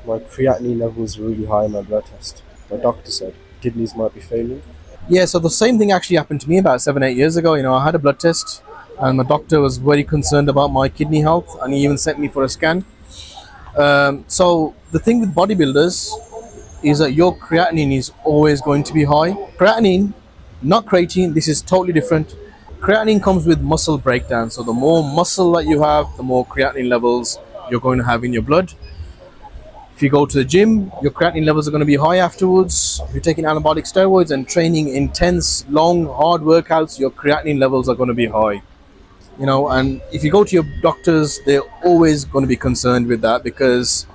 My creatinine level was really high in my blood test. My doctor said kidneys might be failing. Yeah, so the same thing actually happened to me about 7, 8 years ago. I had a blood test, and my doctor was very concerned about my kidney health, and he even sent me for a scan. So the thing with bodybuilders is that your creatinine is always going to be high. Creatinine, not creatine. This is totally different. Creatinine comes with muscle breakdown. So the more muscle that you have, the more creatinine levels you're going to have in your blood. If you go to the gym, your creatinine levels are going to be high afterwards. If you're taking anabolic steroids and training intense, long, hard workouts, your creatinine levels are going to be high. And if you go to your doctors, they're always going to be concerned with that because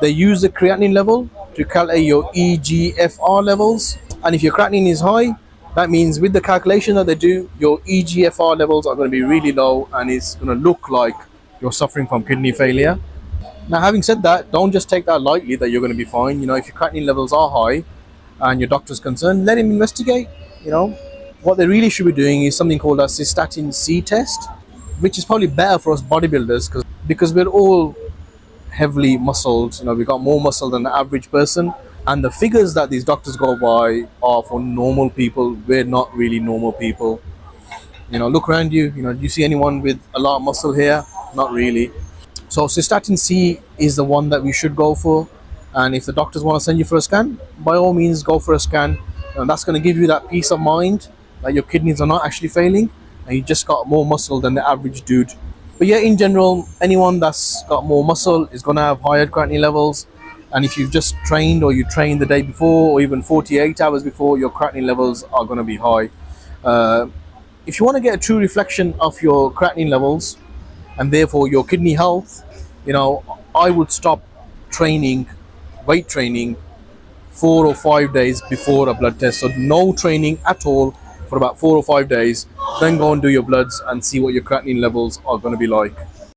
they use the creatinine level to calculate your EGFR levels. And if your creatinine is high, that means with the calculation that they do, your EGFR levels are going to be really low and it's going to look like you're suffering from kidney failure. Now, having said that, don't just take that lightly that you're going to be fine. If your creatinine levels are high and your doctor's concerned, let him investigate. What they really should be doing is something called a cystatin C test, which is probably better for us bodybuilders because we're all heavily muscled. We've got more muscle than the average person. And the figures that these doctors go by are for normal people. We're not really normal people. Look around you. Do you see anyone with a lot of muscle here? Not really. So cystatin C is the one that we should go for. And if the doctors want to send you for a scan, by all means go for a scan. And that's going to give you that peace of mind that your kidneys are not actually failing and you just got more muscle than the average dude. But yeah, in general, anyone that's got more muscle is going to have higher creatinine levels. And if you've just trained or you trained the day before or even 48 hours before, your creatinine levels are going to be high. If you want to get a true reflection of your creatinine levels and therefore your kidney health, I would stop training, weight training, 4 or 5 days before a blood test. So no training at all for about 4 or 5 days. Then go and do your bloods and see what your creatinine levels are going to be like.